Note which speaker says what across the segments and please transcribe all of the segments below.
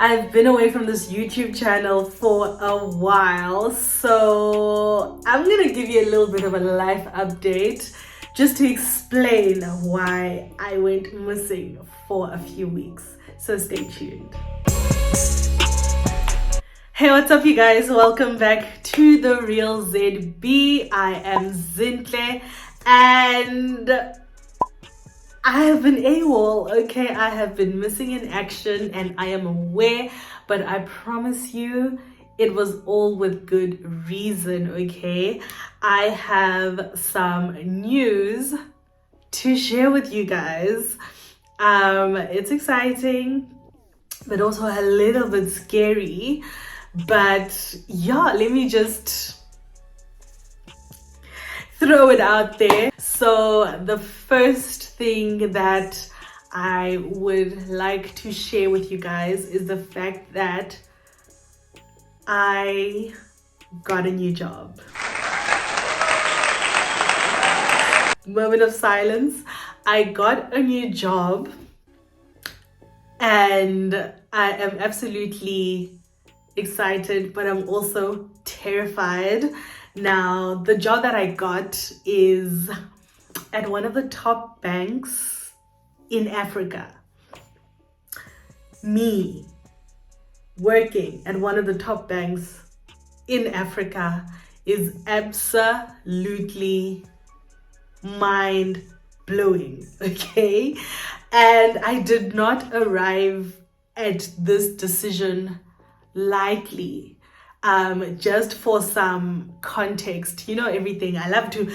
Speaker 1: I've been away from this YouTube channel for a while, so I'm gonna give you a little bit of a life update just to explain why I went missing for a few weeks. So stay tuned. Hey, what's up you guys? Welcome back to The Real ZedBee. I am Zintle and I have been AWOL, okay? I have been missing in action and I am aware, but I promise you it was all with good reason, okay? I have some news to share with you guys. It's exciting, but also a little bit scary. But yeah, let me just throw it out there. So the first thing that I would like to share with you guys is the fact that I got a new job. Moment of silence. I got a new job and I am absolutely excited, but I'm also terrified. Now, the job that I got is at one of the top banks in Africa. Me working at one of the top banks in Africa is absolutely mind-blowing, okay? And I did not arrive at this decision lightly. Just for some context, you know, everything I love to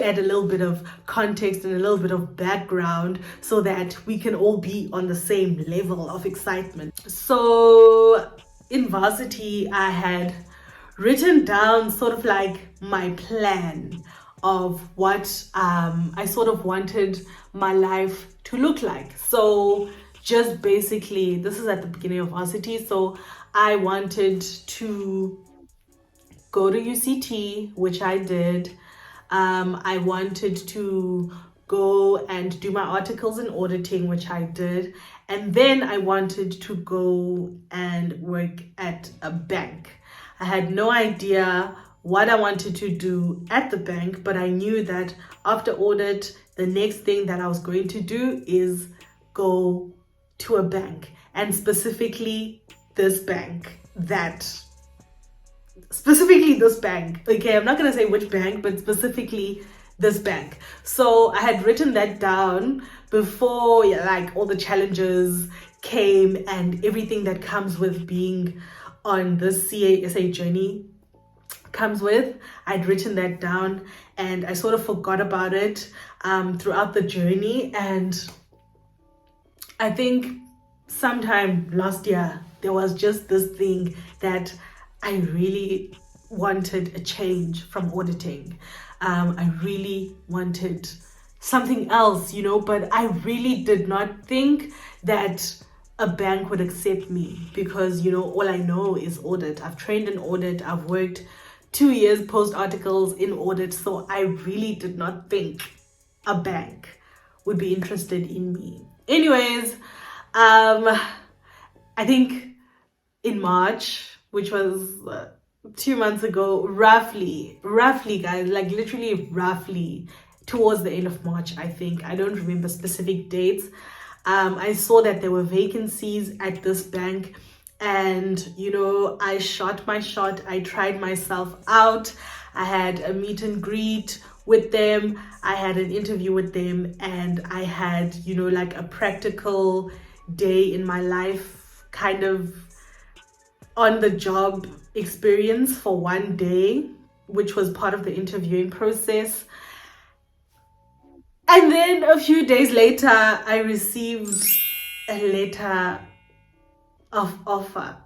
Speaker 1: add a little bit of context and a little bit of background so that we can all be on the same level of excitement. So in varsity I had written down sort of like my plan of what I sort of wanted my life to look like. So just basically, this is at the beginning of varsity, so I wanted to go to UCT, which I did. I wanted to go and do my articles in auditing, which I did. And then I wanted to go and work at a bank. I had no idea what I wanted to do at the bank, but I knew that after audit, the next thing that I was going to do is go to a bank, and specifically this bank. Okay, I'm not gonna say which bank, but specifically this bank. So I had written that down before, like, all the challenges came and everything that comes with being on this CASA journey comes with. I'd written that down and I sort of forgot about it throughout the journey. And I think sometime last year there was just this thing that I really wanted a change from auditing. I really wanted something else, you know, but I really did not think that a bank would accept me because, you know, all I know is audit. I've trained in audit. I've worked 2 years post articles in audit. So I really did not think a bank would be interested in me. Anyways, I think in March, which was 2 months ago, roughly guys, like literally roughly towards the end of March, I think. I don't remember specific dates. I saw that there were vacancies at this bank and, you know, I shot my shot. I tried myself out. I had a meet and greet with them. I had an interview with them and I had, you know, like a practical day in my life, kind of on the job experience for one day, which was part of the interviewing process. And then a few days later, I received a letter of offer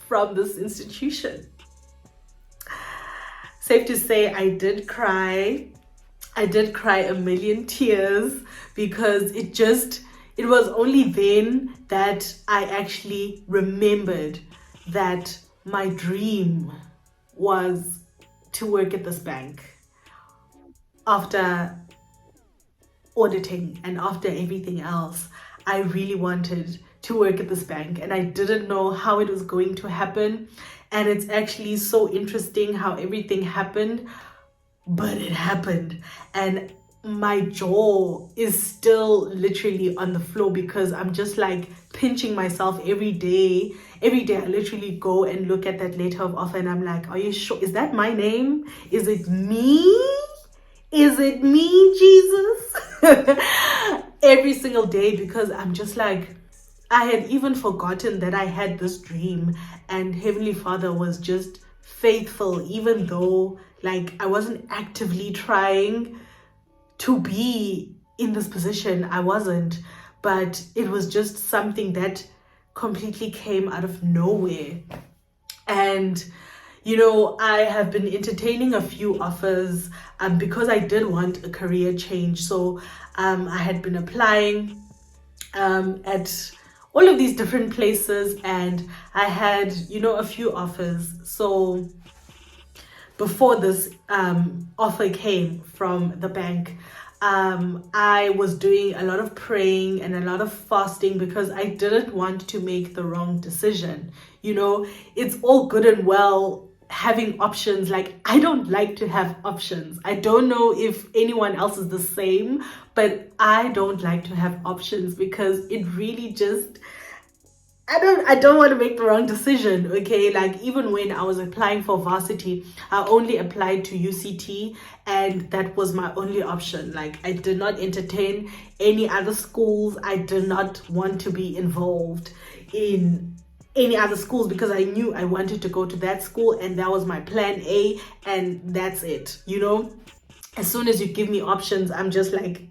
Speaker 1: from this institution. Safe to say, I did cry. I did cry a million tears because it was only then that I actually remembered that my dream was to work at this bank. After auditing and after everything else, I really wanted to work at this bank, and I didn't know how it was going to happen. And it's actually so interesting how everything happened, but it happened. And my jaw is still literally on the floor because I'm just like pinching myself every day. Every day I literally go and look at that letter of offer and I'm like, are you sure? Is that my name? Is it me? Is it me, Jesus? Every single day, because I'm just like, I had even forgotten that I had this dream, and Heavenly Father was just faithful, even though like I wasn't actively trying to be in this position. I wasn't, but it was just something that completely came out of nowhere. And I have been entertaining a few offers because I did want a career change. So I had been applying at all of these different places, and I had a few offers. So before this offer came from the bank, I was doing a lot of praying and a lot of fasting because I didn't want to make the wrong decision. It's all good and well having options. Like, I don't like to have options. I don't know if anyone else is the same, but I don't like to have options because it really just, I don't want to make the wrong decision, okay? Like, even when I was applying for varsity, I only applied to UCT, and that was my only option. Like, I did not entertain any other schools. I did not want to be involved in any other schools because I knew I wanted to go to that school, and that was my plan A, and that's it. As soon as you give me options, I'm just like,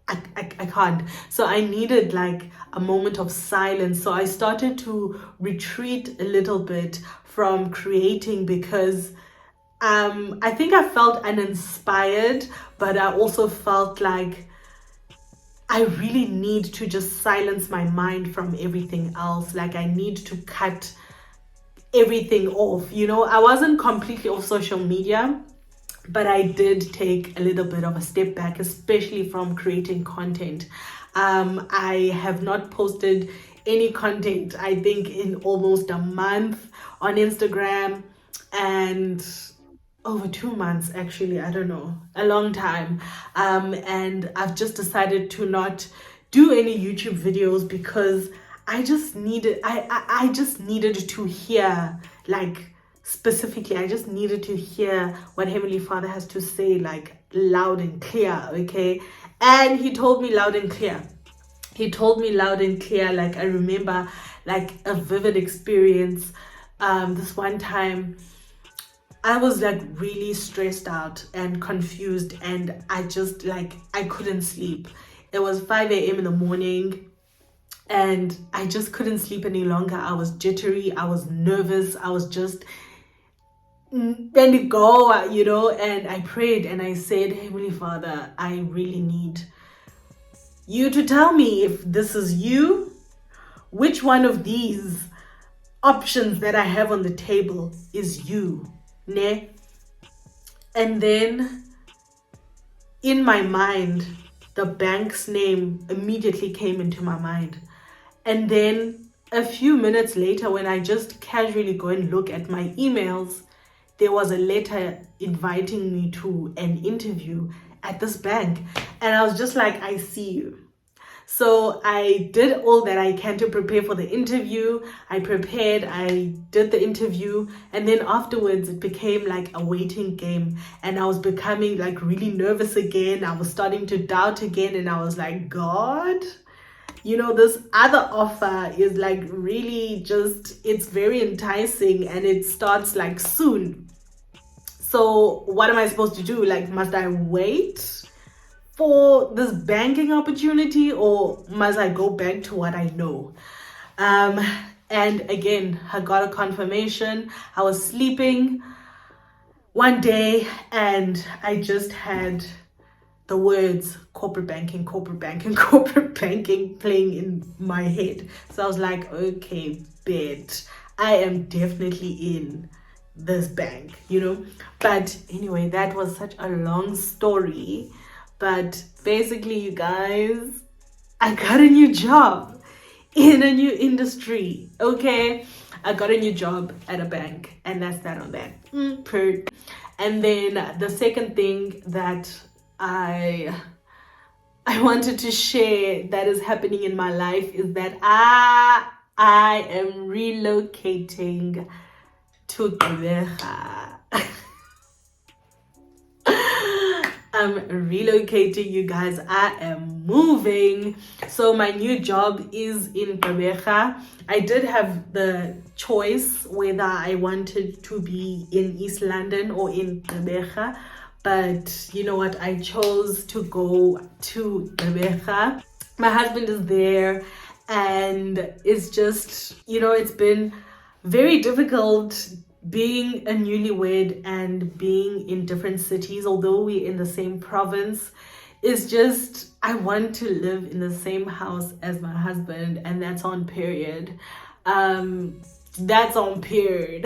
Speaker 1: I can't. So I needed like a moment of silence. So I started to retreat a little bit from creating because I think I felt uninspired, but I also felt like I really need to just silence my mind from everything else. Like, I need to cut everything off. I wasn't completely off social media, but I did take a little bit of a step back, especially from creating content. I have not posted any content, I think, in almost a month on Instagram, and over 2 months, actually. I don't know, a long time. And I've just decided to not do any YouTube videos because I just needed, I just needed to hear, like, specifically, I just needed to hear what Heavenly Father has to say, like, loud and clear, okay? And he told me loud and clear. Like, I remember, like, a vivid experience. This one time, I was like really stressed out and confused, and I just like, I couldn't sleep. It was 5 a.m. in the morning, and I just couldn't sleep any longer. I was jittery, I was nervous, I was just ready to go, and I prayed and I said, Heavenly Father, I really need you to tell me if this is you, which one of these options that I have on the table is you. Ne? And then in my mind, the bank's name immediately came into my mind. And then a few minutes later, when I just casually go and look at my emails, there was a letter inviting me to an interview at this bank. And I was just like, I see you. So I did all that I can to prepare for the interview. I prepared, I did the interview, and then afterwards it became like a waiting game, and I was becoming like really nervous again. I was starting to doubt again, and I was like, God, this other offer is like really just, it's very enticing, and it starts like soon. So what am I supposed to do? Like, must I wait for this banking opportunity, or must I go back to what I know? And again, I got a confirmation. I was sleeping one day and I just had the words corporate banking, corporate banking, corporate banking playing in my head. So I was like, okay, bet, I am definitely in this bank, But anyway, that was such a long story. But basically, you guys, I got a new job. in a new industry. Okay, I got a new job at a bank, and that's that on that. And then the second thing that I wanted to share that is happening in my life is that I am relocating to Gqeberha. I'm relocating, you guys. I am moving. So my new job is in Gqeberha. I did have the choice whether I wanted to be in East London or in Gqeberha, but you know what, I chose to go to Gqeberha. My husband is there, and it's just, it's been very difficult being a newlywed and being in different cities, although we're in the same province. It's just, I want to live in the same house as my husband, and that's on period. That's on period.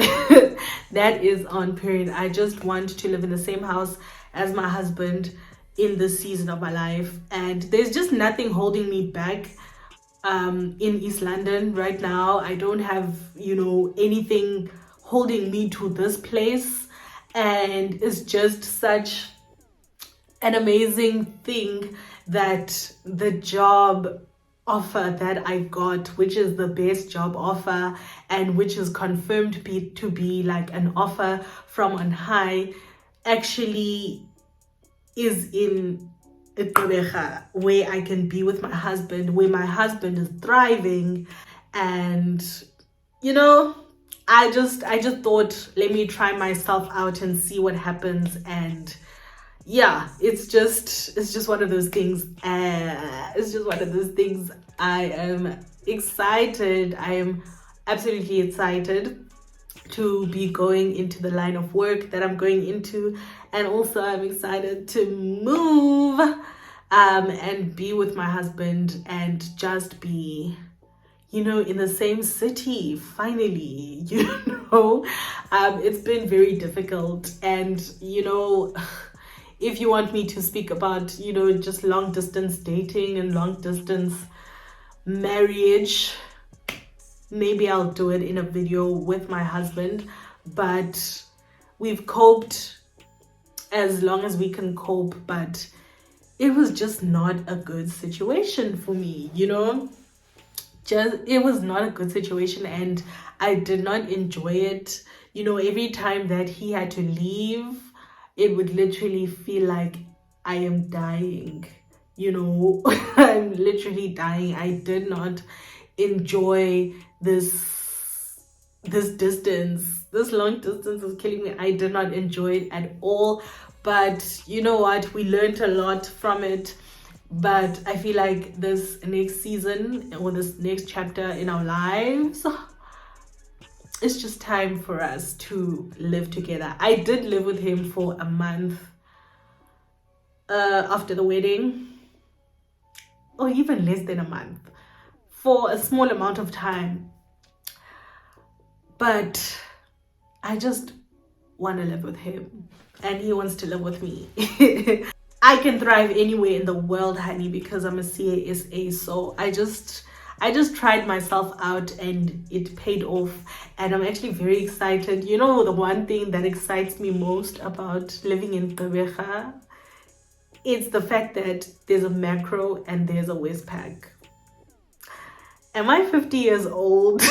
Speaker 1: That is on period. I just want to live in the same house as my husband in this season of my life, and there's just nothing holding me back in East London right now. I don't have, anything holding me to this place, and it's just such an amazing thing that the job offer that I got, which is the best job offer and which is confirmed to be like an offer from on high, actually is in Gqeberha, where I can be with my husband, where my husband is thriving. And I just thought, let me try myself out and see what happens. And yeah, it's just one of those things. It's just one of those things. I am excited. I am absolutely excited to be going into the line of work that I'm going into, and also I'm excited to move and be with my husband and just be in the same city finally. It's been very difficult, and if you want me to speak about just long distance dating and long distance marriage, maybe I'll do it in a video with my husband. But we've coped as long as we can cope, but it was just not a good situation for me. It was not a good situation, and I did not enjoy it. Every time that he had to leave, it would literally feel like I am dying. I'm literally dying. I did not enjoy this distance. This long distance is killing me. I did not enjoy it at all. But you know what? We learned a lot from it. But I feel like this next season or this next chapter in our lives, it's just time for us to live together. I did live with him for a month after the wedding, or even less than a month, for a small amount of time. But I just want to live with him, and he wants to live with me. I can thrive anywhere in the world, honey, because I'm a CASA. So I just tried myself out, and it paid off, and I'm actually very excited. The one thing that excites me most about living in Gqeberha, it's the fact that there's a macro and there's a Westpac. Am I 50 years old?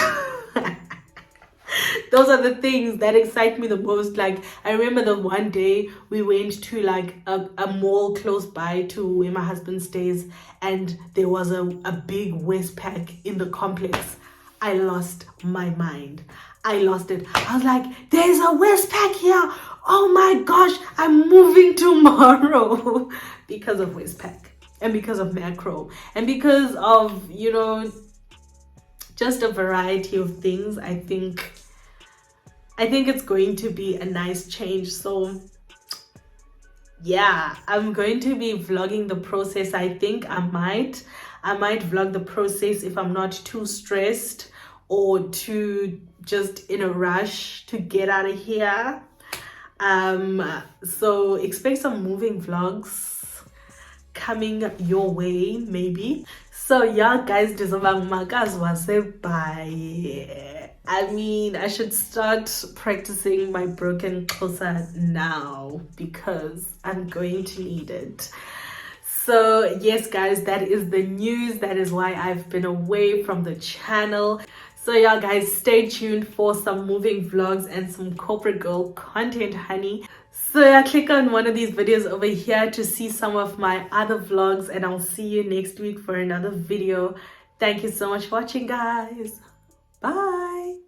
Speaker 1: Those are the things that excite me the most. Like, I remember the one day we went to like a mall close by to where my husband stays, and there was a big Westpac in the complex. I lost my mind. I lost it. I was like, there's a Westpac here. Oh my gosh, I'm moving tomorrow. Because of Westpac, and because of macro, and because of just a variety of things. I think it's going to be a nice change. So yeah, I'm going to be vlogging the process. I think I might vlog the process if I'm not too stressed or too just in a rush to get out of here. So expect some moving vlogs coming your way, maybe. So yeah, guys, bye. I mean, I should start practicing my broken kosa now because I'm going to need it. So yes, guys, that is the news. That is why I've been away from the channel. So yeah, guys, stay tuned for some moving vlogs and some corporate girl content, honey. So yeah, click on one of these videos over here to see some of my other vlogs, and I'll see you next week for another video. Thank you so much for watching, guys. Bye.